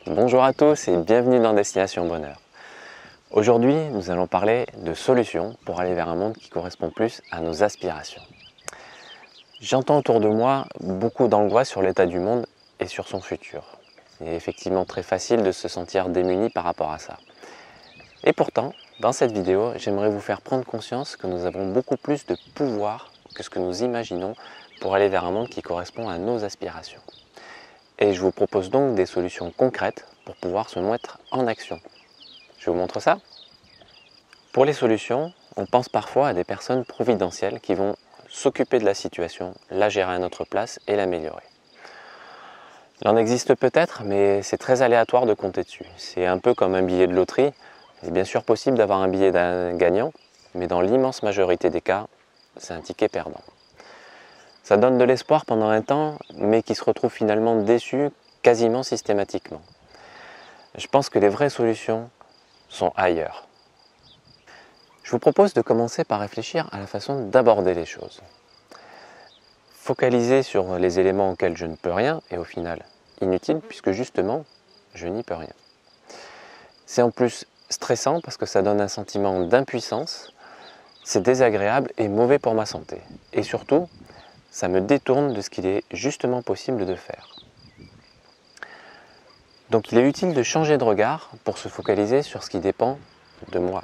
Bonjour à tous et bienvenue dans Destination Bonheur. Aujourd'hui, nous allons parler de solutions pour aller vers un monde qui correspond plus à nos aspirations. J'entends autour de moi beaucoup d'angoisse sur l'état du monde et sur son futur. Il est effectivement très facile de se sentir démuni par rapport à ça. Et pourtant, dans cette vidéo, j'aimerais vous faire prendre conscience que nous avons beaucoup plus de pouvoir que ce que nous imaginons pour aller vers un monde qui correspond à nos aspirations. Et je vous propose donc des solutions concrètes pour pouvoir se mettre en action. Je vous montre ça. Pour les solutions, on pense parfois à des personnes providentielles qui vont s'occuper de la situation, la gérer à notre place et l'améliorer. Il en existe peut-être, mais c'est très aléatoire de compter dessus. C'est un peu comme un billet de loterie. Il est bien sûr possible d'avoir un billet d'un gagnant, mais dans l'immense majorité des cas, c'est un ticket perdant. Ça donne de l'espoir pendant un temps, mais qui se retrouve finalement déçu quasiment systématiquement. Je pense que les vraies solutions sont ailleurs. Je vous propose de commencer par réfléchir à la façon d'aborder les choses. Focaliser sur les éléments auxquels je ne peux rien est au final inutile puisque justement, je n'y peux rien. C'est en plus stressant parce que ça donne un sentiment d'impuissance, c'est désagréable et mauvais pour ma santé. Et surtout, ça me détourne de ce qu'il est justement possible de faire. Donc il est utile de changer de regard pour se focaliser sur ce qui dépend de moi.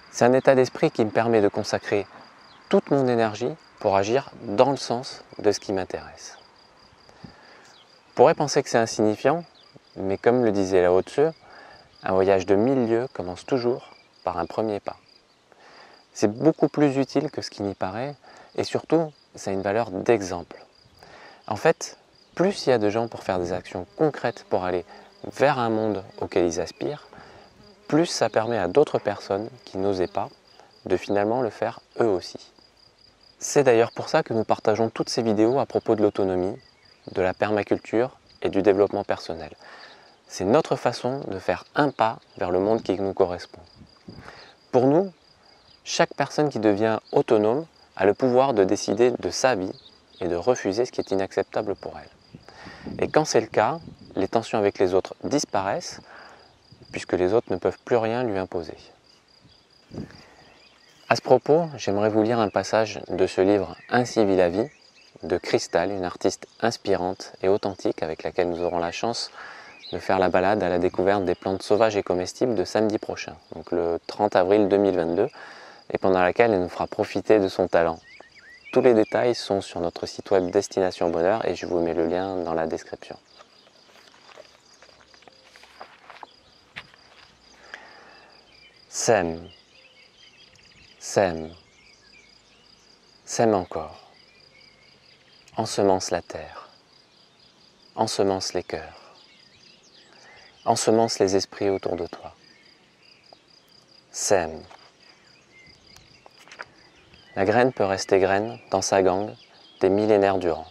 C'est un état d'esprit qui me permet de consacrer toute mon énergie pour agir dans le sens de ce qui m'intéresse. On pourrait penser que c'est insignifiant, mais comme le disait Lao Tzu, un voyage de 1000 lieues commence toujours par un premier pas. C'est beaucoup plus utile que ce qui n'y paraît, et surtout, ça a une valeur d'exemple. En fait, plus il y a de gens pour faire des actions concrètes pour aller vers un monde auquel ils aspirent, plus ça permet à d'autres personnes qui n'osaient pas de finalement le faire eux aussi. C'est d'ailleurs pour ça que nous partageons toutes ces vidéos à propos de l'autonomie, de la permaculture et du développement personnel. C'est notre façon de faire un pas vers le monde qui nous correspond. Pour nous, chaque personne qui devient autonome a le pouvoir de décider de sa vie et de refuser ce qui est inacceptable pour elle. Et quand c'est le cas, les tensions avec les autres disparaissent puisque les autres ne peuvent plus rien lui imposer. À ce propos, j'aimerais vous lire un passage de ce livre « Ainsi vit la vie » de Cristal, une artiste inspirante et authentique avec laquelle nous aurons la chance de faire la balade à la découverte des plantes sauvages et comestibles de samedi prochain, donc le 30 avril 2022, et pendant laquelle elle nous fera profiter de son talent. Tous les détails sont sur notre site web Destination Bonheur et je vous mets le lien dans la description. Sème, sème, sème encore. Ensemence la terre, ensemence les cœurs, ensemence les esprits autour de toi. Sème. La graine peut rester graine dans sa gangue des millénaires durant.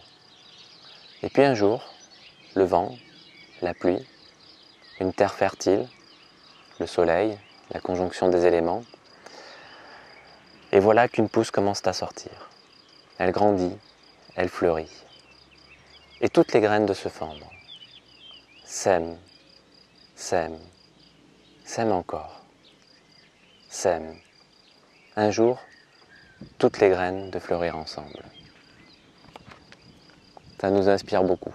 Et puis un jour, le vent, la pluie, une terre fertile, le soleil, la conjonction des éléments, et voilà qu'une pousse commence à sortir. Elle grandit, elle fleurit. Et toutes les graines de se fendre. Sème, sème, sème encore. Sème. Un jour, toutes les graines de fleurir ensemble. Ça nous inspire beaucoup.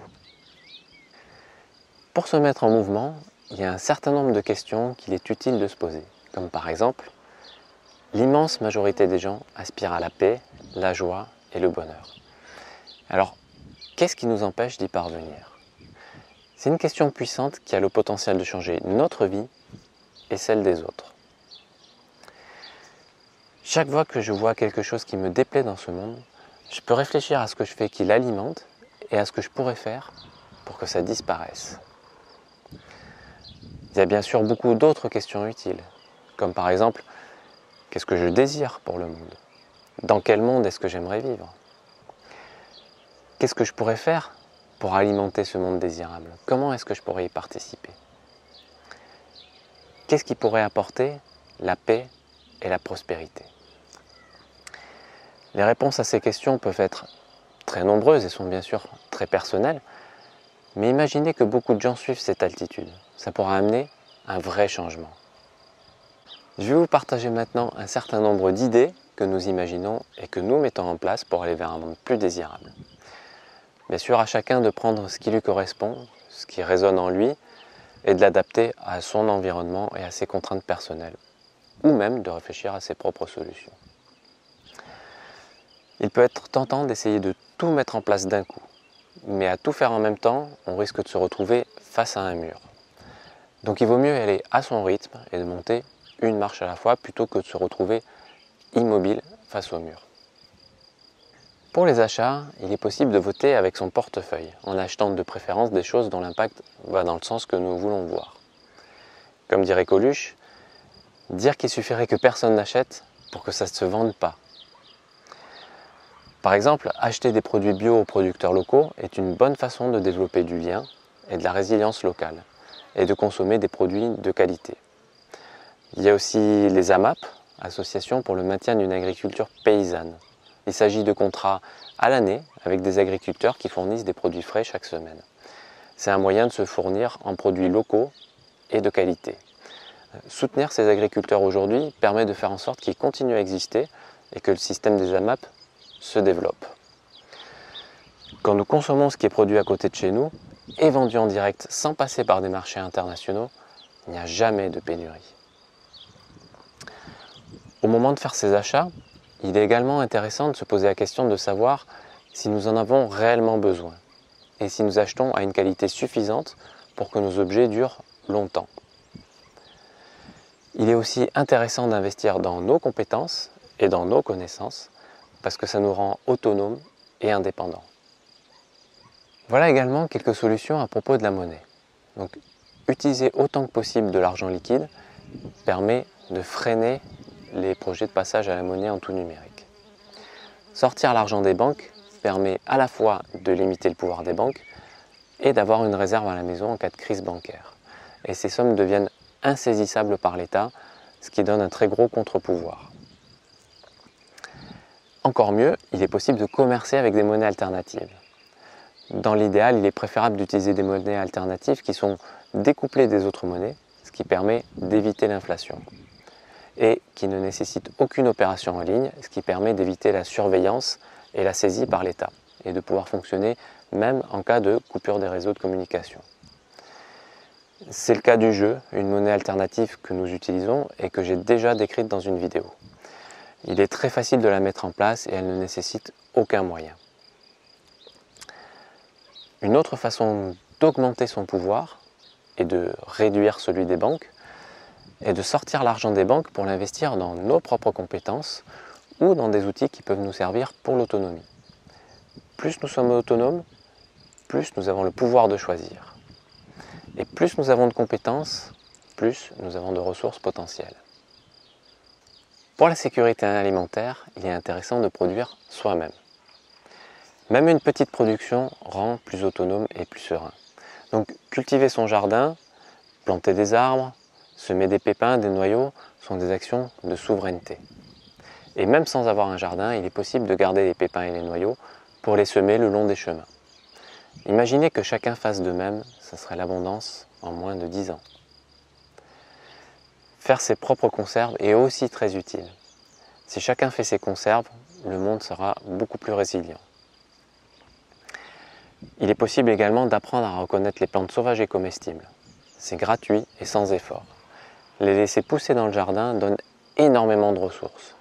Pour se mettre en mouvement, il y a un certain nombre de questions qu'il est utile de se poser. Comme par exemple, l'immense majorité des gens aspirent à la paix, la joie et le bonheur. Alors, qu'est-ce qui nous empêche d'y parvenir? C'est une question puissante qui a le potentiel de changer notre vie et celle des autres. Chaque fois que je vois quelque chose qui me déplaît dans ce monde, je peux réfléchir à ce que je fais qui l'alimente et à ce que je pourrais faire pour que ça disparaisse. Il y a bien sûr beaucoup d'autres questions utiles, comme par exemple, qu'est-ce que je désire pour le monde? Dans quel monde est-ce que j'aimerais vivre? Qu'est-ce que je pourrais faire pour alimenter ce monde désirable? Comment est-ce que je pourrais y participer? Qu'est-ce qui pourrait apporter la paix et la prospérité? Les réponses à ces questions peuvent être très nombreuses et sont bien sûr très personnelles, Mais imaginez que beaucoup de gens suivent cette altitude. Ça pourra amener un vrai changement. Je vais vous partager maintenant un certain nombre d'idées que nous imaginons et que nous mettons en place pour aller vers un monde plus désirable. Bien sûr, à chacun de prendre ce qui lui correspond, ce qui résonne en lui, et de l'adapter à son environnement et à ses contraintes personnelles, ou même de réfléchir à ses propres solutions. Il peut être tentant d'essayer de tout mettre en place d'un coup, mais à tout faire en même temps, on risque de se retrouver face à un mur. Donc il vaut mieux aller à son rythme et de monter une marche à la fois plutôt que de se retrouver immobile face au mur. Pour les achats, il est possible de voter avec son portefeuille, en achetant de préférence des choses dont l'impact va dans le sens que nous voulons voir. Comme dirait Coluche, dire qu'il suffirait que personne n'achète pour que ça ne se vende pas. Par exemple, acheter des produits bio aux producteurs locaux est une bonne façon de développer du lien et de la résilience locale, et de consommer des produits de qualité. Il y a aussi les AMAP, Associations pour le maintien d'une agriculture paysanne. Il s'agit de contrats à l'année avec des agriculteurs qui fournissent des produits frais chaque semaine. C'est un moyen de se fournir en produits locaux et de qualité. Soutenir ces agriculteurs aujourd'hui permet de faire en sorte qu'ils continuent à exister et que le système des AMAP se développe. Quand nous consommons ce qui est produit à côté de chez nous et vendu en direct sans passer par des marchés internationaux, il n'y a jamais de pénurie. Au moment de faire ces achats, il est également intéressant de se poser la question de savoir si nous en avons réellement besoin et si nous achetons à une qualité suffisante pour que nos objets durent longtemps. Il est aussi intéressant d'investir dans nos compétences et dans nos connaissances parce que ça nous rend autonomes et indépendants. Voilà également quelques solutions à propos de la monnaie. Donc, utiliser autant que possible de l'argent liquide permet de freiner les projets de passage à la monnaie en tout numérique. Sortir l'argent des banques permet à la fois de limiter le pouvoir des banques et d'avoir une réserve à la maison en cas de crise bancaire. Et ces sommes deviennent insaisissables par l'État, ce qui donne un très gros contre-pouvoir. Encore mieux, il est possible de commercer avec des monnaies alternatives. Dans l'idéal, il est préférable d'utiliser des monnaies alternatives qui sont découplées des autres monnaies, ce qui permet d'éviter l'inflation, et qui ne nécessitent aucune opération en ligne, ce qui permet d'éviter la surveillance et la saisie par l'État, et de pouvoir fonctionner même en cas de coupure des réseaux de communication. C'est le cas du jeu, une monnaie alternative que nous utilisons et que j'ai déjà décrite dans une vidéo. Il est très facile de la mettre en place et elle ne nécessite aucun moyen. Une autre façon d'augmenter son pouvoir et de réduire celui des banques est de sortir l'argent des banques pour l'investir dans nos propres compétences ou dans des outils qui peuvent nous servir pour l'autonomie. Plus nous sommes autonomes, plus nous avons le pouvoir de choisir. Et plus nous avons de compétences, plus nous avons de ressources potentielles. Pour la sécurité alimentaire, il est intéressant de produire soi-même. Même une petite production rend plus autonome et plus serein. Donc cultiver son jardin, planter des arbres, semer des pépins, des noyaux sont des actions de souveraineté. Et même sans avoir un jardin, il est possible de garder les pépins et les noyaux pour les semer le long des chemins. Imaginez que chacun fasse de même, ce serait l'abondance en moins de 10 ans. Faire ses propres conserves est aussi très utile. Si chacun fait ses conserves, le monde sera beaucoup plus résilient. Il est possible également d'apprendre à reconnaître les plantes sauvages et comestibles. C'est gratuit et sans effort. Les laisser pousser dans le jardin donne énormément de ressources.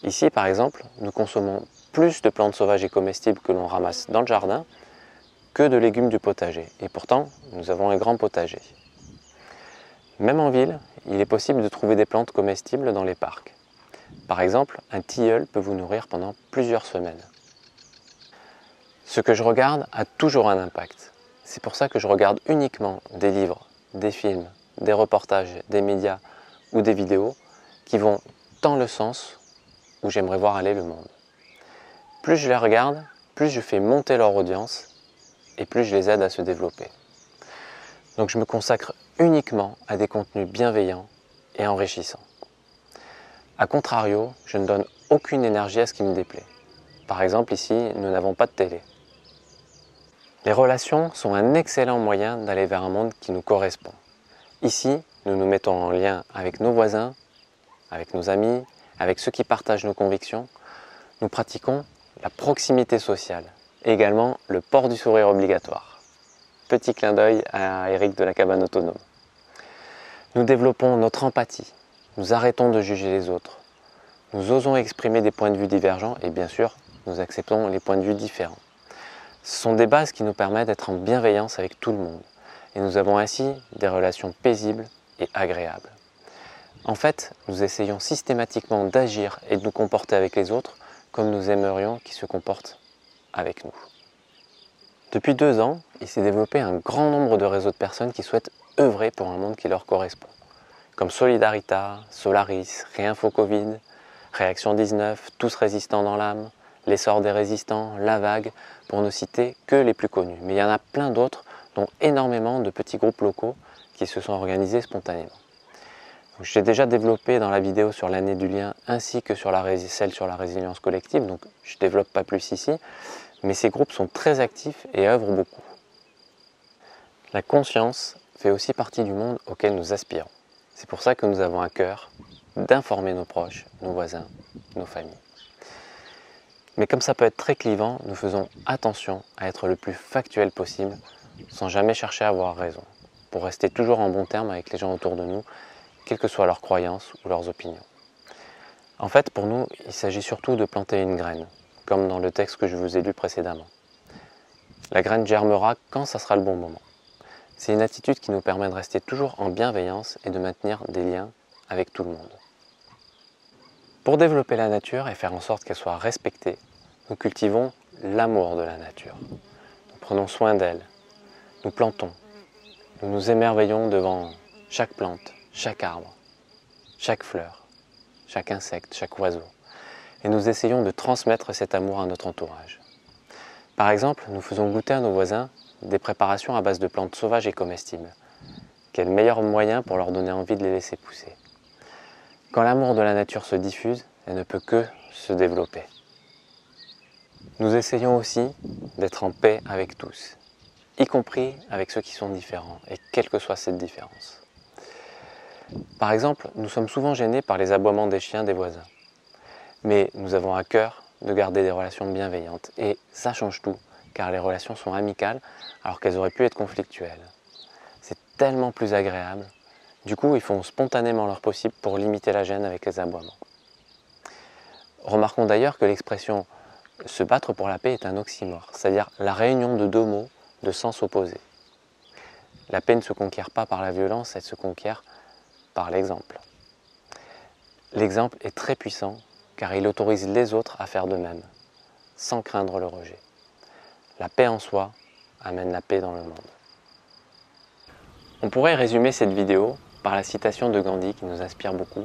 Ici, par exemple, nous consommons plus de plantes sauvages et comestibles que l'on ramasse dans le jardin que de légumes du potager. Et pourtant, nous avons un grand potager. Même en ville, il est possible de trouver des plantes comestibles dans les parcs. Par exemple, un tilleul peut vous nourrir pendant plusieurs semaines. Ce que je regarde a toujours un impact. C'est pour ça que je regarde uniquement des livres, des films, des reportages, des médias ou des vidéos qui vont dans le sens où j'aimerais voir aller le monde. Plus je les regarde, plus je fais monter leur audience et plus je les aide à se développer. Donc je me consacre uniquement à des contenus bienveillants et enrichissants. A contrario, je ne donne aucune énergie à ce qui me déplaît. Par exemple, ici, nous n'avons pas de télé. Les relations sont un excellent moyen d'aller vers un monde qui nous correspond. Ici, nous nous mettons en lien avec nos voisins, avec nos amis, avec ceux qui partagent nos convictions. Nous pratiquons la proximité sociale et également le port du sourire obligatoire. Petit clin d'œil à Eric de la cabane autonome. Nous développons notre empathie, nous arrêtons de juger les autres, nous osons exprimer des points de vue divergents et bien sûr, nous acceptons les points de vue différents. Ce sont des bases qui nous permettent d'être en bienveillance avec tout le monde et nous avons ainsi des relations paisibles et agréables. En fait, nous essayons systématiquement d'agir et de nous comporter avec les autres comme nous aimerions qu'ils se comportent avec nous. Depuis 2 ans, il s'est développé un grand nombre de réseaux de personnes qui souhaitent œuvrer pour un monde qui leur correspond, comme Solidarita, Solaris, Réinfo Covid, Réaction 19, Tous résistants dans l'âme, L'essor des résistants, La Vague, pour ne citer que les plus connus. Mais il y en a plein d'autres, dont énormément de petits groupes locaux qui se sont organisés spontanément. J'ai déjà développé dans la vidéo sur l'année du lien ainsi que sur celle sur la résilience collective, donc je ne développe pas plus ici, mais ces groupes sont très actifs et œuvrent beaucoup. La conscience fait aussi partie du monde auquel nous aspirons. C'est pour ça que nous avons à cœur d'informer nos proches, nos voisins, nos familles. Mais comme ça peut être très clivant, nous faisons attention à être le plus factuel possible, sans jamais chercher à avoir raison, pour rester toujours en bon terme avec les gens autour de nous, quelles que soient leurs croyances ou leurs opinions. En fait, pour nous, il s'agit surtout de planter une graine, comme dans le texte que je vous ai lu précédemment. La graine germera quand ça sera le bon moment. C'est une attitude qui nous permet de rester toujours en bienveillance et de maintenir des liens avec tout le monde. Pour développer la nature et faire en sorte qu'elle soit respectée, nous cultivons l'amour de la nature. Nous prenons soin d'elle, nous plantons, nous nous émerveillons devant chaque plante, chaque arbre, chaque fleur, chaque insecte, chaque oiseau. Et nous essayons de transmettre cet amour à notre entourage. Par exemple, nous faisons goûter à nos voisins des préparations à base de plantes sauvages et comestibles. Quel meilleur moyen pour leur donner envie de les laisser pousser. Quand l'amour de la nature se diffuse, elle ne peut que se développer. Nous essayons aussi d'être en paix avec tous, y compris avec ceux qui sont différents, et quelle que soit cette différence. Par exemple, nous sommes souvent gênés par les aboiements des chiens des voisins. Mais nous avons à cœur de garder des relations bienveillantes, et ça change tout, car les relations sont amicales alors qu'elles auraient pu être conflictuelles. C'est tellement plus agréable. Du coup, ils font spontanément leur possible pour limiter la gêne avec les aboiements. Remarquons d'ailleurs que l'expression « se battre pour la paix » est un oxymore, c'est-à-dire la réunion de 2 mots de sens opposés. La paix ne se conquiert pas par la violence, elle se conquiert par l'exemple. L'exemple est très puissant car il autorise les autres à faire de même, sans craindre le rejet. La paix en soi amène la paix dans le monde. On pourrait résumer cette vidéo par la citation de Gandhi qui nous inspire beaucoup.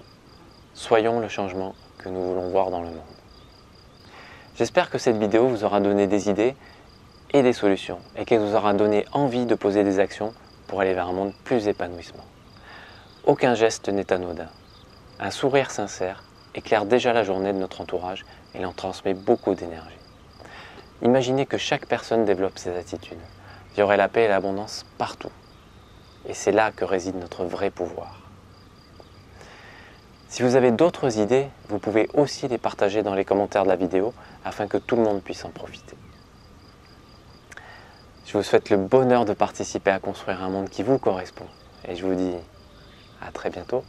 Soyons le changement que nous voulons voir dans le monde. J'espère que cette vidéo vous aura donné des idées et des solutions et qu'elle vous aura donné envie de poser des actions pour aller vers un monde plus épanouissement. Aucun geste n'est anodin. Un sourire sincère éclaire déjà la journée de notre entourage et l'en transmet beaucoup d'énergie. Imaginez que chaque personne développe ces attitudes. Il y aurait la paix et l'abondance partout. Et c'est là que réside notre vrai pouvoir. Si vous avez d'autres idées, vous pouvez aussi les partager dans les commentaires de la vidéo afin que tout le monde puisse en profiter. Je vous souhaite le bonheur de participer à construire un monde qui vous correspond et je vous dis à très bientôt.